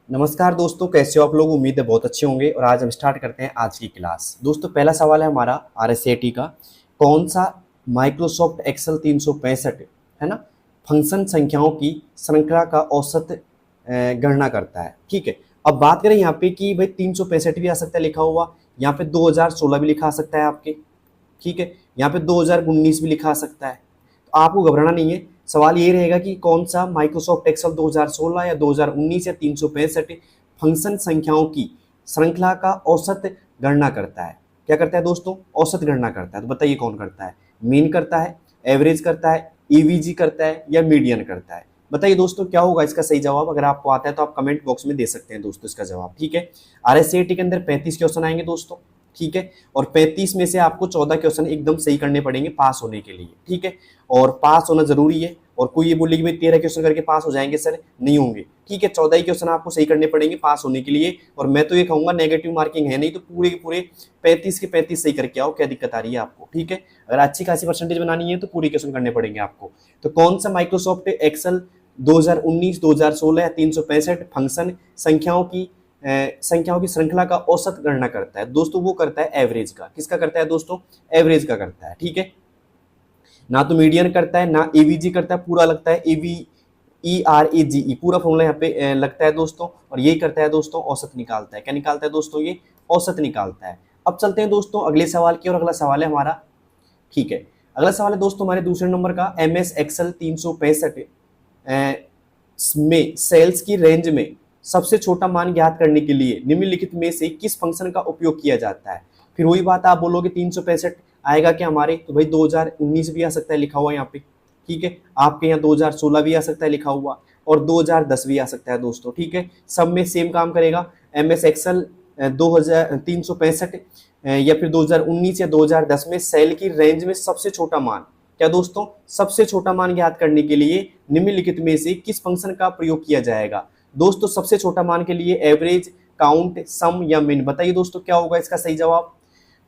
नमस्कार दोस्तों, कैसे हो आप लोग। उम्मीद है बहुत अच्छे होंगे। और आज हम स्टार्ट करते हैं आज की क्लास। दोस्तों पहला सवाल है हमारा RSAT का। कौन सा माइक्रोसॉफ्ट एक्सेल 365 है ना, फंक्शन संख्याओं की श्रृंखला का औसत गणना करता है। ठीक है, अब बात करें यहाँ पे कि भाई 365 भी आ सकता है लिखा हुआ, यहाँ पे 2016 भी लिखा आ सकता है आपके। ठीक है, यहाँ पे 2019 भी लिखा आ सकता है। तो आपको घबराना नहीं है। सवाल ये रहेगा कि कौन सा माइक्रोसॉफ्ट एक्सेल 2016 या 2019 या 365 फंक्शन संख्याओं की श्रृंखला का औसत गणना करता है। क्या करता है दोस्तों? औसत गणना करता है। तो बताइए कौन करता है? मीन करता है, एवरेज करता है, ईवीजी करता है या मीडियन करता है? बताइए दोस्तों क्या होगा इसका सही जवाब। अगर आपको आता है तो आप कमेंट बॉक्स में दे सकते हैं दोस्तों इसका जवाब। ठीक है, RSAT के अंदर 35 क्वेश्चन आएंगे दोस्तों। ठीक है, और 35 में से आपको 14 क्वेश्चन एकदम सही करने पड़ेंगे पास होने के लिए। ठीक है, और पास होना जरूरी है। और कोई ये बोले कि भाई 13 क्वेश्चन करके पास हो जाएंगे सर, नहीं होंगे। ठीक है, 14 ही क्वेश्चन आपको सही करने पड़ेंगे पास होने के लिए। और मैं तो ये कहूंगा नेगेटिव मार्किंग है नहीं, तो पूरे के पूरे 35 के 35 सही करके आओ। क्या दिक्कत आ रही है आपको? ठीक है, अगर अच्छी खासी परसेंटेज बनानी है तो पूरी क्वेश्चन करने पड़ेंगे आपको। तो कौन सा माइक्रोसॉफ्ट एक्सेल 2019, 2016 या 365 फंक्शन संख्याओं की श्रृंखला का औसत गणना करता है? दोस्तों वो करता है एवरेज का। किसका करता है दोस्तों? एवरेज का करता है। ठीक है, ना तो मीडियन करता है ना एवीजी करता है, पूरा लगता है EVERAGE, पूरा फॉर्मूला यहाँ पे लगता है दोस्तों। और यही करता है दोस्तों, औसत निकालता है। क्या निकालता है दोस्तों? ये औसत निकालता है। अब चलते हैं दोस्तों अगले सवाल की। और अगला सवाल है हमारा, ठीक है, अगला सवाल है दोस्तों हमारे दूसरे नंबर का। MS एक्सेल 365 में सेल्स की रेंज में सबसे छोटा मान ज्ञात करने के लिए निम्नलिखित में से किस फंक्शन का उपयोग किया जाता है? फिर वही बात, आप बोलोगे 365 आएगा क्या हमारे, तो भाई 2019 भी आ सकता है लिखा हुआ यहाँ पे। ठीक है, आपके यहाँ 2016 भी आ सकता है लिखा हुआ, और 2010 भी आ सकता है दोस्तों। ठीक है, सब में सेम काम करेगा। MS एक्सेल 365 या फिर 2019 या 2010 में सेल की रेंज में सबसे छोटा मान, क्या दोस्तों? सबसे छोटा मान ज्ञात करने के लिए निम्नलिखित में से किस फंक्शन का प्रयोग किया जाएगा? दोस्तों सबसे छोटा मान के लिए एवरेज, काउंट, सम या मिन? बताइए दोस्तों क्या होगा इसका सही जवाब।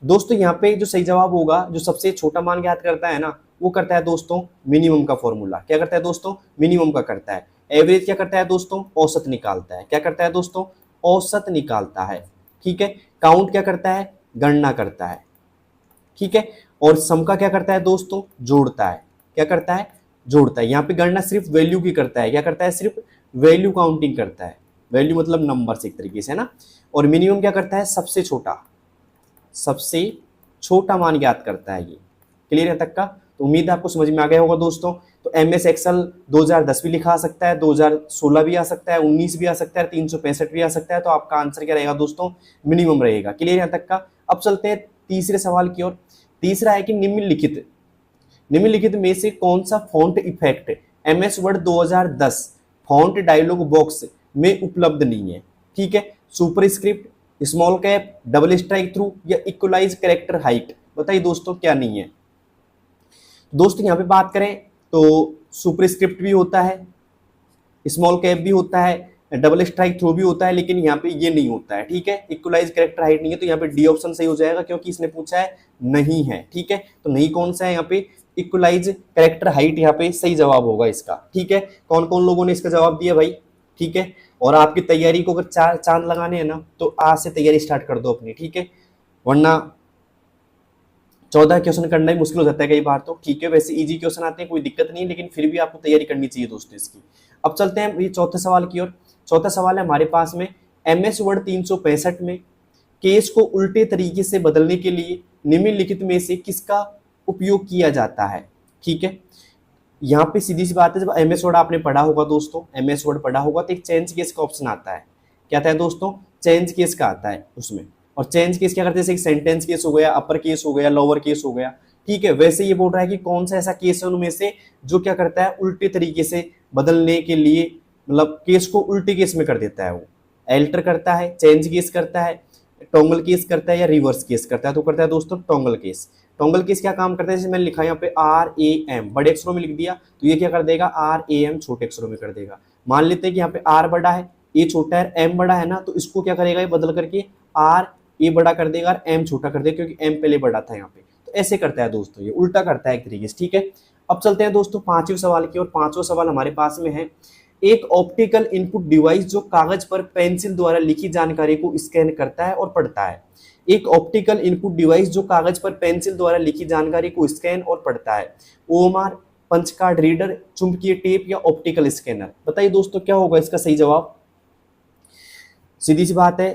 दोस्तों यहाँ पे जो सही जवाब होगा, जो सबसे छोटा मान ज्ञात करता है ना, वो करता है दोस्तों मिनिमम का फॉर्मूला। क्या करता है दोस्तों? मिनिमम का करता है। एवरेज क्या करता है दोस्तों? औसत निकालता है। क्या करता है दोस्तों? औसत निकालता है। ठीक है, काउंट क्या करता है? गणना करता है। ठीक है, और सम का क्या करता है दोस्तों? जोड़ता है। क्या करता है? जोड़ता है। यहाँ पे गणना सिर्फ वैल्यू की करता है। क्या करता है? सिर्फ वैल्यू काउंटिंग करता है। वैल्यू मतलब नंबर एक तरीके से, है ना। और मिनिमम क्या करता है? सबसे छोटा मान ज्ञात करता है। ये क्लियर है तक का? तो उम्मीद है आपको समझ में आ गया होगा दोस्तों। तो MS एक्सेल 2010 भी लिखा आ सकता है, 2016 भी आ सकता है, 19 भी आ सकता है, 365 भी आ सकता है। तो आपका आंसर क्या रहेगा दोस्तों? मिनिमम रहेगा। क्लियर है तक का? अब चलते हैं तीसरे सवाल की ओर। तीसरा है कि निम्नलिखित में से कौन सा font effect MS Word 2010 font dialog box में उपलब्ध नहीं है? ठीक है, superscript, small cap, double strike through या इक्वलाइज कैरेक्टर हाइट? बताइए दोस्तों क्या नहीं है। दोस्तों यहाँ पे बात करें तो सुपरस्क्रिप्ट भी होता है, स्मॉल कैप भी होता है, डबल स्ट्राइक थ्रू भी होता है, लेकिन यहाँ पे ये नहीं होता है। ठीक है, इक्वलाइज कैरेक्टर हाइट नहीं है। तो यहाँ पे डी ऑप्शन सही हो जाएगा, क्योंकि इसने पूछा है नहीं है। ठीक है, तो नहीं कौन सा है यहाँ पे? इक्वलाइज कैरेक्टर हाइट यहाँ पे सही जवाब होगा इसका। ठीक है, कौन कौन लोगों ने इसका जवाब दिया भाई? ठीक है, और आपकी तैयारी को अगर चांद लगाने हैं ना, तो आज से तैयारी स्टार्ट कर दो अपनी। ठीक है, वरना 14 क्वेश्चन करना ही मुश्किल हो जाता है कई बार तो। ठीक है, वैसे इजी क्वेश्चन आते हैं, कोई दिक्कत नहीं, लेकिन फिर भी आपको तैयारी करनी चाहिए दोस्तों इसकी। अब चलते हैं चौथे सवाल की ओर। चौथा सवाल है हमारे पास में, MS वर्ड 365 में केस को उल्टे तरीके से बदलने के लिए निम्नलिखित में से किसका उपयोग किया जाता है? ठीक है, यहाँ पे सीधी सी बात है, जब MS वर्ड आपने पढ़ा होगा दोस्तों, MS वर्ड पढ़ा होगा तो एक चेंज केस का ऑप्शन आता है। क्या आता है दोस्तों? चेंज केस का आता है उसमें। और चेंज केस क्या करते हैं? जैसे सेंटेंस केस हो गया, अपर केस हो गया, लोअर केस हो गया। ठीक है, वैसे ये बोल रहा है कि कौन सा ऐसा केस है उनमें से जो क्या करता है? उल्टे तरीके से बदलने के लिए, मतलब केस को उल्टे केस में कर देता है। वो एल्टर करता है, चेंज केस करता है, टोंगल केस करता है या रिवर्स केस करता है? तो करता है दोस्तों टोंगल केस। टोंगल केस क्या काम करता है? जैसे मैंने लिखा यहाँ पे RAM बड़े अक्षरों में लिख दिया, तो ये क्या कर देगा? RAM छोटे अक्षरों में कर देगा। मान लेते हैं कि यहाँ पे R बड़ा है, A छोटा है, M बड़ा है ना, तो इसको क्या करेगा? ये बदल करके A बड़ा कर देगा और M छोटा कर देगा, क्योंकि M पहले बड़ा था यहाँ पे। तो ऐसे करता है दोस्तों, ये उल्टा करता है एक तरीके से। ठीक है, अब चलते हैं दोस्तों पांचवें सवाल की और। पांचवा सवाल हमारे पास में है, एक ऑप्टिकल इनपुट डिवाइस जो कागज पर पेंसिल द्वारा लिखी जानकारी को स्कैन करता है और पढ़ता है। एक ऑप्टिकल इनपुट डिवाइस जो कागज पर पेंसिल द्वारा लिखी जानकारी को स्कैन और पढ़ता है। ओएमआर, पंच कार्ड रीडर, चुंबकीय टेप या ऑप्टिकल स्कैनर। बताइए दोस्तों क्या होगा इसका सही जवाब। सीधी सी बात है,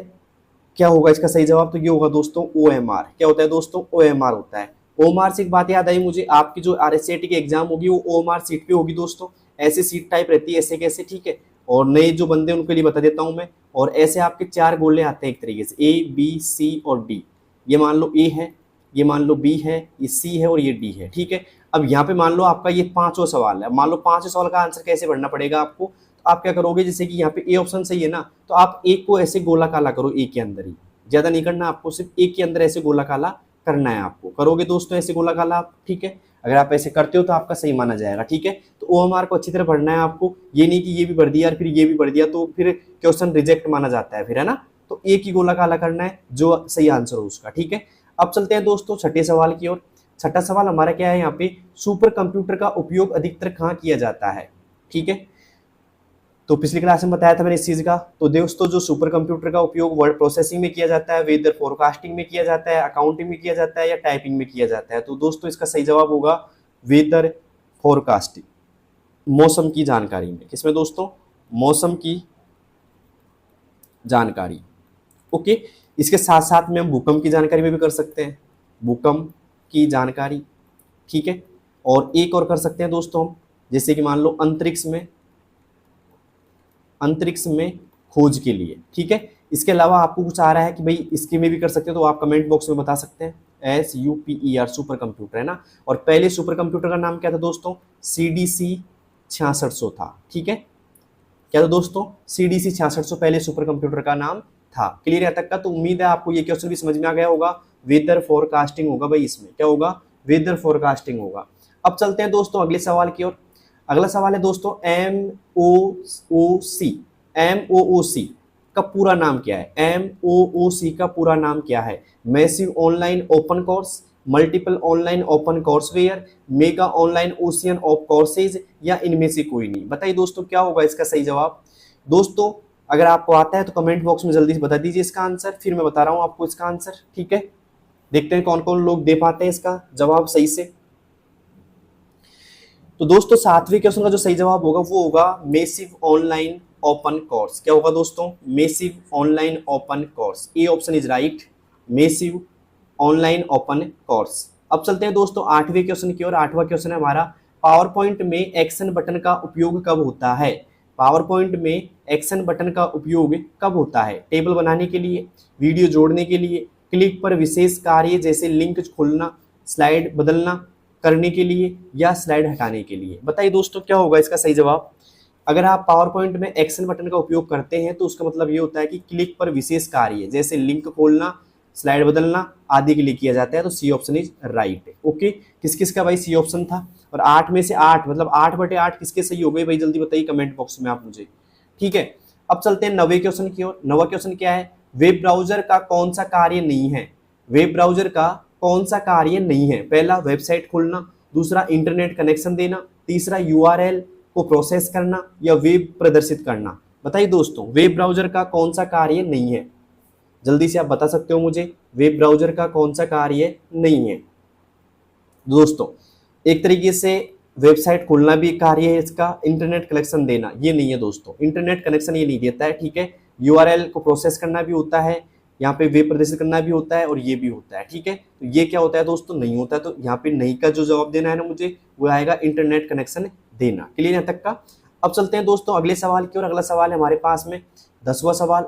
क्या होगा इसका सही जवाब, तो ये होगा दोस्तों ओएमआर। क्या होता है दोस्तों, ओएमआर होता है। ओएमआर से एक बात याद आई मुझे, आपकी जो आरएससीटी की एग्जाम होगी वो ओएमआर सीट पे होगी दोस्तों। ऐसे सीट टाइप रहती है, ऐसे कैसे, ठीक है। और नए जो बंदे उनके लिए बता देता हूं मैं। और ऐसे आपके 4 गोले आते हैं एक तरीके से, ए बी सी और डी। ये मान लो ए है, ये मान लो बी है, ये सी है और ये डी है, ठीक है। अब यहाँ पे मान लो आपका ये 5वां सवाल है। मान लो 5वें सवाल का आंसर कैसे भरना पड़ेगा आपको, तो आप क्या करोगे, जैसे कि यहाँ पे ए ऑप्शन सही है ना, तो आप एक को ऐसे गोला काला करो, ए के अंदर ही, ज्यादा नहीं करना आपको, सिर्फ एक के अंदर ऐसे गोला काला करना है आपको। करोगे दोस्तों ऐसे गोला काला आप, ठीक है। अगर आप ऐसे करते हो तो आपका सही माना जाएगा, ठीक है। तो ओएमआर को अच्छी तरह पढ़ना है आपको, ये नहीं कि ये भी भर दिया और फिर ये भी भर दिया तो फिर क्वेश्चन रिजेक्ट माना जाता है फिर, है ना। तो एक ही गोला काला करना है जो सही आंसर हो उसका, ठीक है। अब चलते हैं दोस्तों छठे सवाल की ओर। छठा सवाल हमारा क्या है, यहाँ पे सुपर कंप्यूटर का उपयोग अधिकतर कहाँ किया जाता है, ठीक है। तो पिछली क्लास में बताया था मैंने इस चीज का। तो दोस्तों जो सुपर कंप्यूटर का उपयोग वर्ड प्रोसेसिंग में किया जाता है, वेदर फोरकास्टिंग में किया जाता है, अकाउंटिंग में किया जाता है या टाइपिंग में किया जाता है। तो दोस्तों इसका सही जवाब होगा वेदर फोरकास्टिंग, मौसम की जानकारी में। किसमें दोस्तों, मौसम की जानकारी। ओके, इसके साथ साथ में हम भूकंप की जानकारी में भी कर सकते हैं, भूकंप की जानकारी, ठीक है। और एक और कर सकते हैं दोस्तों हम, जैसे कि मान लो अंतरिक्ष में खोज के लिए, ठीक है। इसके अलावा आपको कुछ आ रहा है कि भाई इसके में भी कर सकते हो तो आप कमेंट बॉक्स में बता सकते हैं। SUPER सुपर कंप्यूटर है ना। और पहले सुपर कंप्यूटर का नाम क्या था दोस्तों, CDC 6600 था, ठीक है। क्या था दोस्तों, CDC 6600 पहले सुपर कंप्यूटर का नाम था। क्लियर है तक का। तो उम्मीद है आपको ये क्वेश्चन भी समझ में आ गया होगा। वेदर फोरकास्टिंग होगा भाई, इसमें क्या होगा, वेदर फोरकास्टिंग होगा। अब चलते हैं दोस्तों अगले सवाल की ओर। अगला सवाल है दोस्तों MOOC का पूरा नाम क्या है। MOOC का पूरा नाम क्या है। Massive online open course, multiple online open courseware, mega online ocean of courses या इनमें से कोई नहीं। बताइए दोस्तों क्या होगा इसका सही जवाब। दोस्तों अगर आपको आता है तो कमेंट बॉक्स में जल्दी से बता दीजिए इसका आंसर, फिर मैं बता रहा हूं आपको इसका आंसर, ठीक है। देखते हैं कौन कौन लोग दे पाते हैं इसका जवाब सही से। तो दोस्तों 7वें क्वेश्चन का जो सही जवाब होगा वो होगा मेसिव ऑनलाइन ओपन कोर्स। क्या होगा दोस्तों, massive online open course. A option is right, massive online open course. अब चलते हैं दोस्तों 8वें क्वेश्चन की ओर। 8वां क्वेश्चन है हमारा, पावर पॉइंट में एक्शन बटन का उपयोग कब होता है। पावर पॉइंट में एक्शन बटन का उपयोग कब होता है। टेबल बनाने के लिए, वीडियो जोड़ने के लिए, क्लिक पर विशेष कार्य जैसे लिंक खोलना, स्लाइड बदलना करने के लिए या स्लाइड हटाने के लिए। बताइए दोस्तों क्या होगा इसका सही जवाब। अगर आप पावर पॉइंट में एक्शन बटन का उपयोग करते हैं तो उसका मतलब ये होता है कि क्लिक पर विशेष कार्य जैसे लिंक खोलना, स्लाइड बदलना आदि के लिए किया जाता है। तो C option is right. Okay, किस किस का भाई सी ऑप्शन था। और 8 में से 8 मतलब 8/8 किसके सही हो गए भाई, जल्दी बताइए कमेंट बॉक्स में आप मुझे, ठीक है। अब चलते हैं 9वें क्वेश्चन की ओर। 9वां क्वेश्चन क्या है, वेब ब्राउजर का कौन सा कार्य नहीं है। वेब ब्राउजर का कौन सा कार्य नहीं है। पहला वेबसाइट खोलना, दूसरा इंटरनेट कनेक्शन देना, तीसरा URL को प्रोसेस करना या वेब प्रदर्शित करना। बताइए दोस्तों वेब ब्राउजर का कौन सा कार्य नहीं है, जल्दी से आप बता सकते हो मुझे, वेब ब्राउजर का कौन सा कार्य नहीं है। दोस्तों एक तरीके से वेबसाइट खोलना भी कार्य है इसका, इंटरनेट कनेक्शन देना ये नहीं है दोस्तों, इंटरनेट कनेक्शन ये नहीं देता है, ठीक है। URL को प्रोसेस करना भी होता है, यहाँ पे वेब प्रदर्शित करना भी होता है और ये भी होता है, ठीक है। तो ये क्या होता है दोस्तों, नहीं होता है। तो यहाँ पे नहीं का जो जवाब देना है ना मुझे, वो आएगा इंटरनेट कनेक्शन देना। क्लियर यहाँ तक का। अब चलते हैं दोस्तों अगले सवाल की ओर। अगला सवाल है हमारे पास में 10वां सवाल।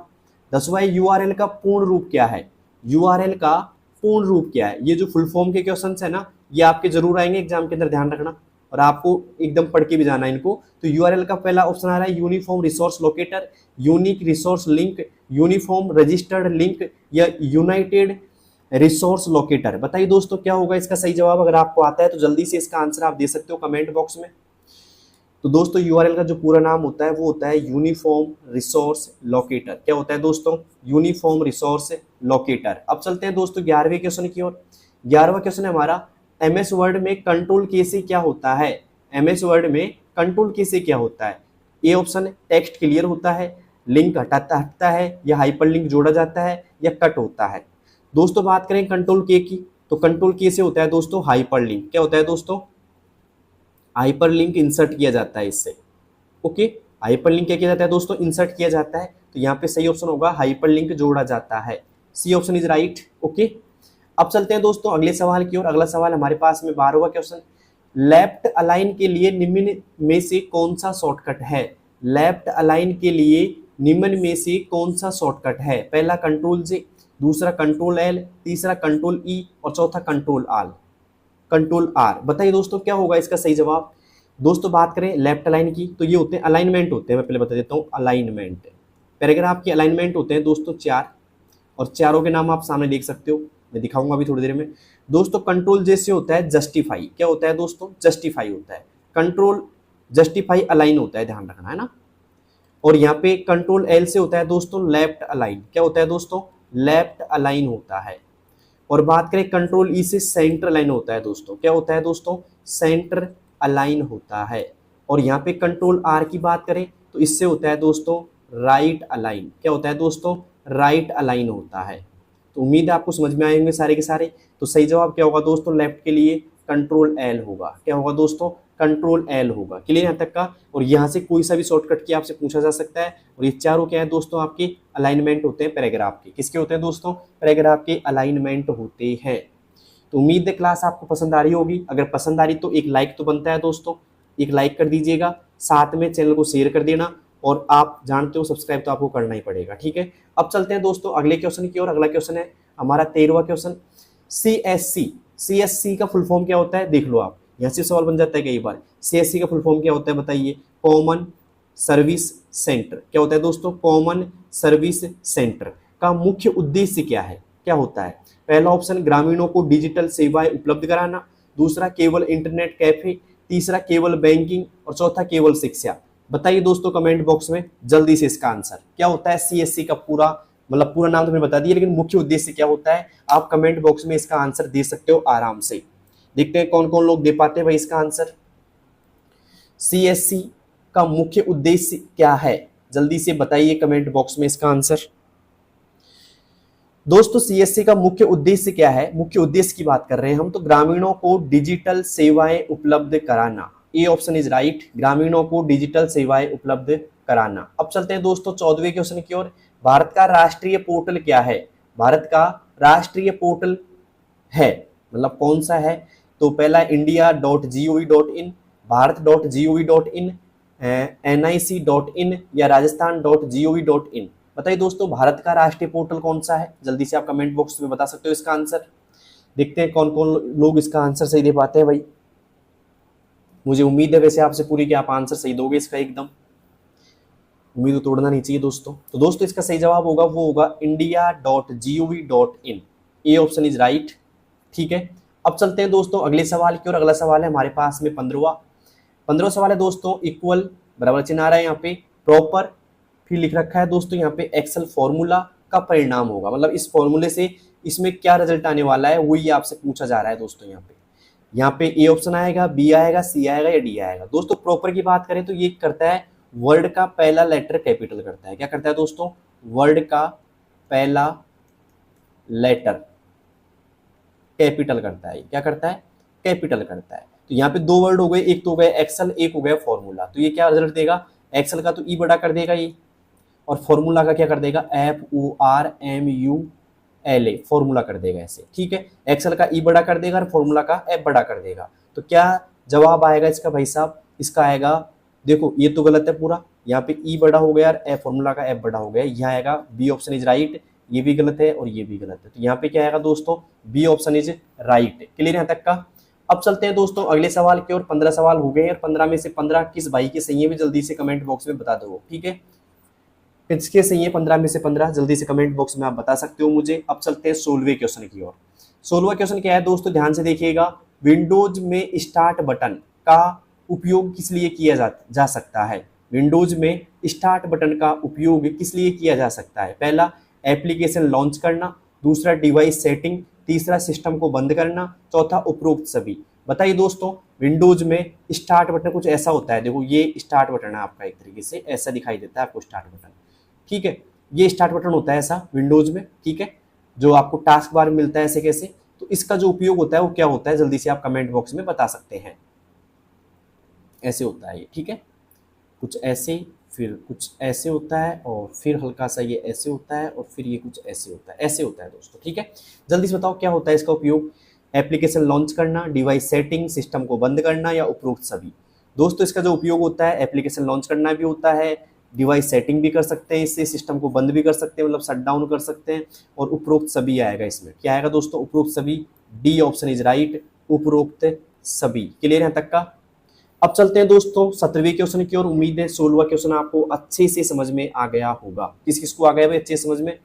10वां URL का पूर्ण रूप क्या है। URL का पूर्ण रूप क्या है। ये जो फुल फॉर्म के क्वेश्चन है ना, ये आपके जरूर आएंगे एग्जाम के अंदर, ध्यान रखना और आपको एकदम पढ़ के भी जाना है इनको। तो URL का पहला ऑप्शन आ रहा है uniform resource locator, unique resource link, uniform registered link या यूनाइटेड रिसोर्स लोकेटर। बताइए दोस्तों क्या होगा इसका सही जवाब। अगर आपको आता है तो जल्दी से इसका आंसर आप दे सकते हो कमेंट बॉक्स में। तो दोस्तों URL का जो पूरा नाम होता है वो होता है यूनिफॉर्म रिसोर्स लोकेटर। क्या होता है दोस्तों, यूनिफॉर्म रिसोर्स लोकेटर। अब चलते हैं दोस्तों 11वें क्वेश्चन की ओर। 11वां क्वेश्चन है हमारा, MS वर्ड में कंट्रोल की से क्या होता है। MS वर्ड में कंट्रोल की से क्या होता है। ए ऑप्शन टेक्स्ट क्लियर होता है, लिंक हटता है या हाइपरलिंक जोड़ा जाता है या कट होता है। दोस्तों बात करें कंट्रोल के की, तो कंट्रोल के से होता है दोस्तों हाइपरलिंक। क्या होता है दोस्तों? हाइपरलिंक इंसर्ट किया जाता है इससे। ओके, हाइपरलिंक क्या किया जाता है दोस्तों? इंसर्ट किया जाता है। तो यहाँ पे सही ऑप्शन होगा हाइपरलिंक जोड़ा जाता है। C option is right. Okay, अब चलते हैं दोस्तों अगले सवाल की ओर। अगला सवाल हमारे पास में 12वां क्वेश्चन, लेफ्ट अलाइन के लिए निम्न में से कौन सा शॉर्टकट है? लेफ्ट अलाइन के लिए निम्न में से कौन सा शॉर्टकट है? पहला कंट्रोल जे, दूसरा कंट्रोल एल, तीसरा कंट्रोल ई और चौथा कंट्रोल आर। बताइए दोस्तों क्या होगा इसका सही जवाब? दोस्तों बात करें लेफ्ट अलाइन की, तो ये होते हैं अलाइनमेंट होते हैं। मैं पहले बता देता हूँ अलाइनमेंट। पैराग्राफ के अलाइनमेंट होते हैं दोस्तों 4, और चारों के नाम आप सामने देख सकते हो, मैं दिखाऊंगा अभी थोड़ी देर में। दोस्तों कंट्रोल जे से होता है जस्टिफाई। क्या होता है दोस्तों? जस्टिफाई होता है। कंट्रोल जस्टिफाई अलाइन होता है, ध्यान रखना है ना। और यहाँ पे कंट्रोल एल से होता है दोस्तों लेफ्ट अलाइन। क्या होता है दोस्तों? लेफ्ट अलाइन होता है। और बात करें कंट्रोल ई से सेंटर अलाइन होता है दोस्तों। क्या होता है दोस्तों? सेंटर अलाइन होता है। और यहाँ पे कंट्रोल आर की बात करें तो इससे होता है दोस्तों राइट अलाइन। क्या होता है दोस्तों? राइट अलाइन होता है। तो उम्मीद है आपको समझ में आए होंगे सारे के सारे। तो सही जवाब क्या होगा दोस्तों? लेफ्ट के लिए कंट्रोल एल होगा। क्या होगा दोस्तों? कंट्रोल एल होगा। क्लियर यहाँ तक का? और यहाँ से कोई सा भी शॉर्टकट की आपसे पूछा जा सकता है। और ये चारों क्या है दोस्तों? आपके अलाइनमेंट होते हैं पैराग्राफ के। किसके होते हैं दोस्तों? पैराग्राफ के अलाइनमेंट होते हैं। तो उम्मीद है क्लास आपको पसंद आ रही होगी। अगर पसंद आ रही तो एक लाइक तो बनता है दोस्तों, एक लाइक कर दीजिएगा, साथ में चैनल को शेयर कर देना, और आप जानते हो सब्सक्राइब तो आपको करना ही पड़ेगा। ठीक है, अब चलते हैं दोस्तों अगले क्वेश्चन की ओर। अगला क्वेश्चन है हमारा 13वां क्वेश्चन, CSC का फुल फॉर्म क्या होता है? देख लो आप, यहाँ से सवाल बन जाता है कई बार। CSC का फुल फॉर्म क्या होता है बताइए? Common service centre. क्या होता है दोस्तों? कॉमन सर्विस सेंटर का मुख्य उद्देश्य क्या है? क्या होता है? पहला ऑप्शन ग्रामीणों को डिजिटल सेवाएं उपलब्ध कराना, दूसरा केवल इंटरनेट कैफे, तीसरा केवल बैंकिंग और चौथा केवल शिक्षा। बताइए दोस्तों कमेंट बॉक्स में जल्दी से इसका आंसर क्या होता है? CSC का पूरा मतलब पूरा नाम तो मैंने बता दिया, लेकिन मुख्य उद्देश्य क्या होता है आप कमेंट बॉक्स में इसका आंसर दे सकते हो आराम से। देखते हैं कौन कौन लोग दे पाते हैं भाई इसका आंसर। CSC का मुख्य उद्देश्य क्या है? जल्दी से बताइए कमेंट बॉक्स में इसका आंसर। दोस्तों CSC का मुख्य उद्देश्य क्या है? मुख्य उद्देश्य की बात कर रहे हैं हम, तो ग्रामीणों को डिजिटल सेवाएं उपलब्ध कराना। ए ऑप्शन इज राइट, ग्रामीणों को डिजिटल सेवाएं उपलब्ध कराना। अब चलते हैं दोस्तों 14वें क्वेश्चन की ओर। भारत का राष्ट्रीय पोर्टल क्या है? भारत का राष्ट्रीय पोर्टल है मतलब कौन सा है? तो पहला india.gov.in, भारत.gov.in, nic.in या राजस्थान.gov.in। बताइए दोस्तों भारत का राष्ट्रीय पोर्टल कौन सा है? जल्दी से आप कमेंट बॉक्स में बता सकते हो इसका आंसर। देखते हैं कौन कौन लोग इसका आंसर सही दे पाते हैं भाई। मुझे उम्मीद है वैसे आपसे पूरी कि आप आंसर सही दोगे इसका, एकदम उम्मीद तो तोड़ना नहीं चाहिए दोस्तों। तो दोस्तों इसका सही जवाब होगा वो होगा india.gov.in। A option is right. ठीक है, अब चलते हैं दोस्तों अगले सवाल की ओर। अगला सवाल है हमारे पास में 15वां सवाल है दोस्तों, इक्वल बराबर चिन्ह आ रहा है यहाँ पे, प्रॉपर, फिर लिख रखा है दोस्तों यहाँ पे एक्सेल फॉर्मूला का परिणाम होगा। मतलब इस फॉर्मूले से इसमें क्या रिजल्ट आने वाला है वो ये आपसे पूछा जा रहा है दोस्तों। यहाँ पे ए ऑप्शन आएगा, बी आएगा, सी आएगा या डी आएगा। दोस्तों प्रॉपर की बात करें तो ये करता है वर्ड का पहला लेटर कैपिटल करता है। क्या करता है दोस्तों? वर्ड का पहला लेटर कैपिटल करता है। क्या करता है? कैपिटल करता है। तो यहाँ पे दो वर्ड हो गए, एक तो हो गया एक्सेल, एक हो गया फॉर्मूला। तो ये क्या रिजल्ट देगा? एक्सेल का तो ई बड़ा कर देगा ये, और फॉर्मूला का क्या कर देगा? FORMULA, फॉर्मूला कर देगा ऐसे। ठीक है, एक्सेल का ई बड़ा कर देगा और फॉर्मूला का एफ बड़ा कर देगा। तो क्या जवाब आएगा इसका भाई साहब? इसका आएगा, देखो ये तो गलत है पूरा, यहाँ पे ई बड़ा हो गया और एफ फॉर्मूला का एफ बड़ा हो गया। यहाँ आएगा बी ऑप्शन इज राइट, ये भी गलत है और ये भी गलत है। तो यहाँ पे क्या आएगा दोस्तों? B option is right. Clear यहाँ तक का? अब चलते हैं दोस्तों अगले सवाल की ओर। 15 सवाल हो गए हैं और 15 में से 15 किस भाई के सही है भी जल्दी से कमेंट बॉक्स में बता दो। ठीक है, किसके सही है 15 में से 15 जल्दी से कमेंट बॉक्स में आप बता सकते हो मुझे। अब चलते हैं 16वें क्वेश्चन की ओर। 16वां क्वेश्चन क्या है दोस्तों? ध्यान से देखिएगा। विंडोज में स्टार्ट बटन का उपयोग किस लिए किया जा सकता है? विंडोज में स्टार्ट बटन का उपयोग किस लिए किया जा सकता है? पहला एप्लीकेशन लॉन्च करना, दूसरा डिवाइस सेटिंग, तीसरा सिस्टम को बंद करना, चौथा उपरोक्त सभी। बताइए दोस्तों, विंडोज में स्टार्ट बटन कुछ ऐसा होता है, देखो ये स्टार्ट बटन है आपका, एक तरीके से ऐसा दिखाई देता है आपको स्टार्ट बटन, ठीक है। ये स्टार्ट बटन होता है ऐसा विंडोज में, ठीक है, जो आपको टास्क बार में मिलता है ऐसे कैसे। तो इसका जो उपयोग होता है वो क्या होता है, जल्दी से आप कमेंट बॉक्स में बता सकते हैं। ऐसे होता है ये, ठीक है, कुछ ऐसे, फिर कुछ ऐसे होता है, और फिर हल्का सा ये ऐसे होता है, और फिर ये कुछ ऐसे होता है, ऐसे होता है दोस्तों, ठीक है। जल्दी से बताओ क्या होता है इसका उपयोग। एप्लीकेशन लॉन्च करना, डिवाइस सेटिंग, सिस्टम को बंद करना, या उपरोक्त सभी। दोस्तों इसका जो उपयोग होता है, एप्लीकेशन लॉन्च करना भी होता है, डिवाइस सेटिंग भी कर सकते हैं इससे, सिस्टम को बंद भी कर सकते हैं, मतलब शट डाउन कर सकते हैं, और उपरोक्त सभी आएगा इसमें। क्या आएगा दोस्तों, उपरोक्त सभी। डी ऑप्शन इज राइट, उपरोक्त सभी। क्लियर है तक का। अब चलते हैं दोस्तों 17वें क्वेश्चन की ओर। उम्मीद है 16वां क्वेश्चन आपको अच्छे से समझ में आ गया होगा। किस किस को आ गया भाई अच्छे से समझ में।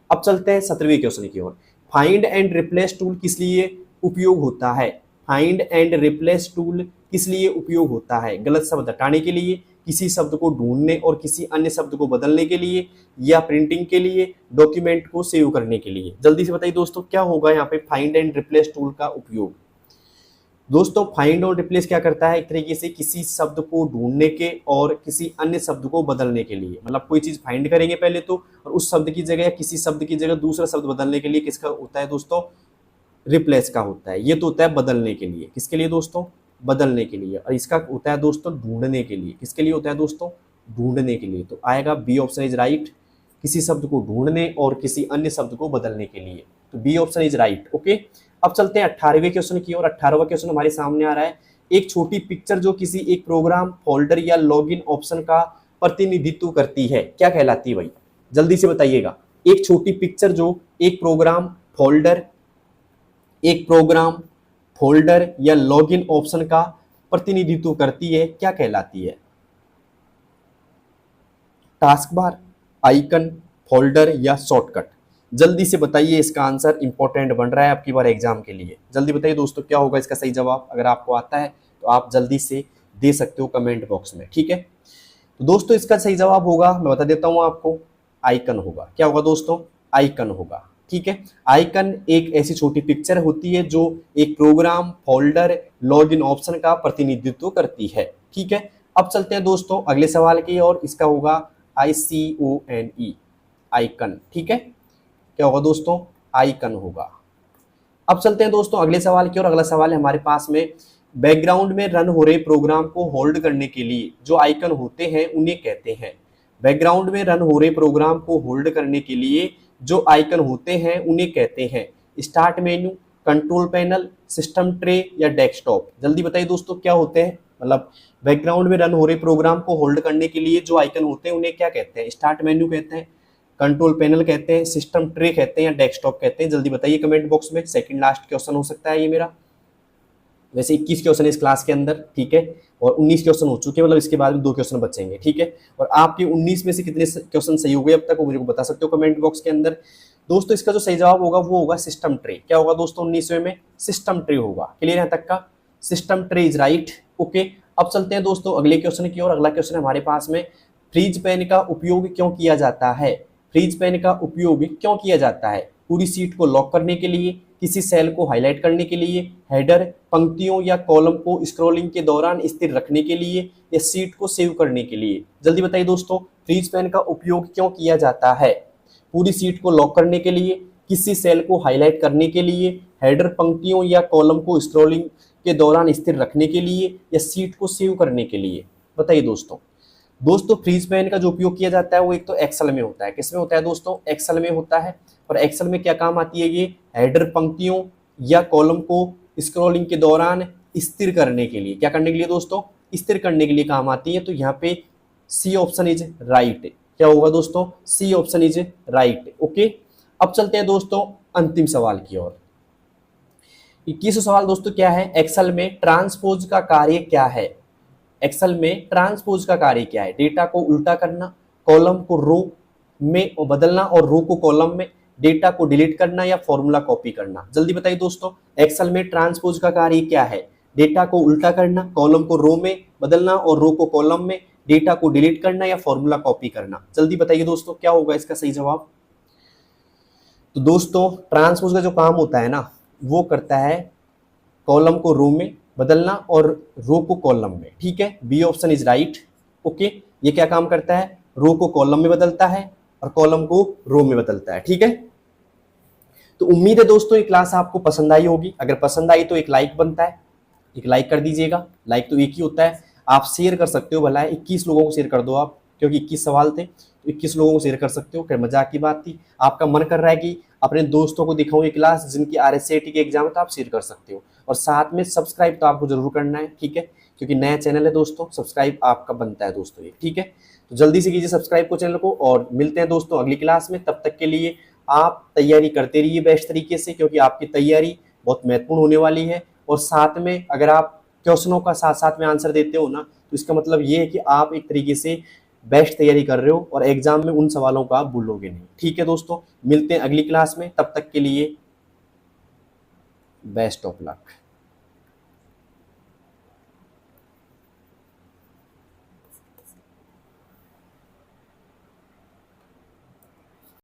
अब चलते हैं 17वें क्वेश्चन की ओर। फाइंड एंड रिप्लेस टूल किस लिए उपयोग होता है। फाइंड एंड रिप्लेस टूल किस लिए उपयोग होता है। गलत शब्द हटाने के लिए, किसी शब्द को ढूंढने और किसी अन्य शब्द को बदलने के लिए, या प्रिंटिंग के लिए, डॉक्यूमेंट को सेव करने के लिए। जल्दी से बताइए दोस्तों क्या होगा यहाँ पे फाइंड एंड रिप्लेस टूल का उपयोग। दोस्तों फाइंड और रिप्लेस क्या करता है, एक तरीके से किसी शब्द को ढूंढने के और किसी अन्य शब्द को बदलने के लिए। मतलब कोई चीज फाइंड करेंगे पहले तो, और उस शब्द की जगह या किसी शब्द की जगह दूसरा शब्द बदलने के लिए किसका होता है दोस्तों, रिप्लेस का होता है। ये तो होता है बदलने के लिए, किसके लिए दोस्तों, बदलने के लिए। और इसका होता है दोस्तों ढूंढने के लिए, किसके लिए होता है दोस्तों, ढूंढने के लिए। तो आएगा बी ऑप्शन इज राइट, किसी शब्द को ढूंढने और किसी अन्य शब्द को बदलने के लिए। तो B option is right. Okay, अब चलते हैं 18वें क्वेश्चन की ओर। 18वां क्वेश्चन हमारे सामने आ रहा है। एक छोटी पिक्चर जो किसी एक प्रोग्राम, फोल्डर या लॉगिन ऑप्शन का प्रतिनिधित्व करती है, क्या कहलाती है भाई। जल्दी से बताइएगा। एक छोटी पिक्चर जो एक प्रोग्राम, फोल्डर या लॉगिन ऑप्शन का प्रतिनिधित्व करती है, क्या कहलाती है। टास्क बार, आइकन, फोल्डर या शॉर्टकट। जल्दी से बताइए, इसका आंसर इंपॉर्टेंट बन रहा है आपकी बार एग्जाम के लिए। जल्दी बताइए दोस्तों क्या होगा इसका सही जवाब। अगर आपको आता है तो आप जल्दी से दे सकते हो कमेंट बॉक्स में, ठीक है। तो दोस्तों इसका सही जवाब होगा, मैं बता देता हूं आपको, आइकन होगा। क्या होगा दोस्तों, आइकन होगा, ठीक है। आइकन एक ऐसी छोटी पिक्चर होती है जो एक प्रोग्राम, फोल्डर, लॉगिन ऑप्शन का प्रतिनिधित्व करती है, ठीक है। अब चलते हैं दोस्तों अगले सवाल की ओर। इसका होगा ICONE, आइकन, ठीक है। क्या होगा दोस्तों, आइकन होगा। अब चलते हैं दोस्तों अगले सवाल की ओर। अगला सवाल है हमारे पास में, बैकग्राउंड में रन हो रहे प्रोग्राम को होल्ड करने के लिए जो आइकन होते हैं उन्हें कहते हैं। बैकग्राउंड में रन हो रहे प्रोग्राम को होल्ड करने के लिए जो आइकन होते हैं उन्हें कहते हैं। Start menu, control panel, system tray या डेस्कटॉप। जल्दी बताइए दोस्तों क्या होते हैं। मतलब बैकग्राउंड में रन हो रहे प्रोग्राम को होल्ड करने के लिए जो आइकन होते हैं उन्हें क्या कहते हैं। स्टार्ट मेन्यू कहते हैं, कंट्रोल पैनल कहते हैं, सिस्टम ट्रे कहते हैं, या डेस्कटॉप कहते हैं। जल्दी बताइए कमेंट बॉक्स में। सेकंड लास्ट क्वेश्चन हो सकता है ये मेरा। वैसे 21 क्वेश्चन इस क्लास के अंदर, ठीक है, और 19 क्वेश्चन हो चुके हैं, मतलब इसके बाद में 2 क्वेश्चन बचेंगे, ठीक है। और आपके 19 में से कितने क्वेश्चन सही हो गए अब तक वो मुझे को बता सकते हो कमेंट बॉक्स के अंदर। दोस्तों इसका जो सही जवाब होगा वो होगा सिस्टम ट्रे। क्या होगा दोस्तों 19वें में, सिस्टम ट्रे होगा। क्लियर है तक का, system tray is right. Okay, अब चलते हैं दोस्तों अगले क्वेश्चन की ओर। अगला क्वेश्चन हमारे पास में, फ्रीज पेन का उपयोग क्यों किया जाता है। फ्रीज पेन का उपयोग क्यों किया जाता है। पूरी सीट को लॉक करने के लिए, किसी सेल को हाईलाइट करने के लिए, हेडर, पंक्तियों या कॉलम को स्क्रॉलिंग के दौरान स्थिर रखने के लिए, या सीट को सेव करने के लिए। जल्दी बताइए दोस्तों फ्रीज पेन का उपयोग क्यों किया जाता है। पूरी सीट को लॉक करने के लिए, किसी सेल को हाईलाइट करने के लिए, हेडर, पंक्तियों या कॉलम को स्क्रॉलिंग के दौरान स्थिर रखने के लिए, या सीट को सेव करने के लिए। बताइए दोस्तों। दोस्तों फ्रीज पेन का जो उपयोग किया जाता है वो एक तो एक्सेल में होता है। किसमें होता है दोस्तों, एक्सेल में होता है। और एक्सेल में क्या काम आती है ये, हेडर, पंक्तियों या कॉलम को स्क्रॉलिंग के दौरान स्थिर करने के लिए। क्या करने के लिए दोस्तों, स्थिर करने के लिए काम आती है। तो यहाँ पे सी ऑप्शन इज राइट। क्या होगा दोस्तों, C option is right. Okay, अब चलते हैं दोस्तों अंतिम सवाल की ओर। 21वां सवाल दोस्तों क्या है, एक्सेल में ट्रांसपोज का कार्य क्या है। एक्सेल में ट्रांसपोज का कार्य क्या है। डेटा को उल्टा करना, कॉलम को रो में बदलना और रो को कॉलम में, डेटा को डिलीट करना या फॉर्मूला कॉपी करना। जल्दी बताइए दोस्तों एक्सेल में ट्रांसपोज का कार्य क्या है। डेटा को उल्टा करना, कॉलम को रो में बदलना और रो को कॉलम में, डेटा को डिलीट करना या फॉर्मूला कॉपी करना। जल्दी बताइए दोस्तों क्या होगा इसका सही जवाब। तो दोस्तों ट्रांसपोज का जो काम होता है ना वो करता है कॉलम को रो में बदलना और रो को कॉलम में, ठीक है, B option is right. Okay, ये क्या काम करता है, रो को कॉलम में बदलता है और कॉलम को रो में बदलता है, ठीक है। तो उम्मीद है दोस्तों ये क्लास आपको पसंद आई होगी। अगर पसंद आई तो एक लाइक बनता है, एक लाइक कर दीजिएगा। लाइक तो एक ही होता है, आप शेयर कर सकते हो, भला है 21 लोगों को शेयर कर दो आप, क्योंकि 21 सवाल थे तो 21 लोगों को शेयर कर सकते हो। खैर मजाक की बात थी, आपका मन कर रहा है कि अपने दोस्तों को दिखाऊं ये क्लास जिनकी RSAT के एग्जाम है, तो आप शेयर कर सकते हो। और साथ में सब्सक्राइब तो आपको जरूर करना है, ठीक है, क्योंकि नया चैनल है दोस्तों, सब्सक्राइब आपका बनता है दोस्तों ये, ठीक है। तो जल्दी से कीजिए सब्सक्राइब को चैनल को, और मिलते हैं दोस्तों अगली क्लास में। तब तक के लिए आप तैयारी करते रहिए बेस्ट तरीके से, क्योंकि आपकी तैयारी बहुत महत्वपूर्ण होने वाली है। और साथ में अगर आप क्वेश्चनों का साथ साथ में आंसर देते हो ना, तो इसका मतलब ये है कि आप एक तरीके से बेस्ट तैयारी कर रहे हो और एग्जाम में उन सवालों का आप भूलोगे नहीं, ठीक है दोस्तों। मिलते हैं अगली क्लास में, तब तक के लिए बेस्ट ऑफ लक।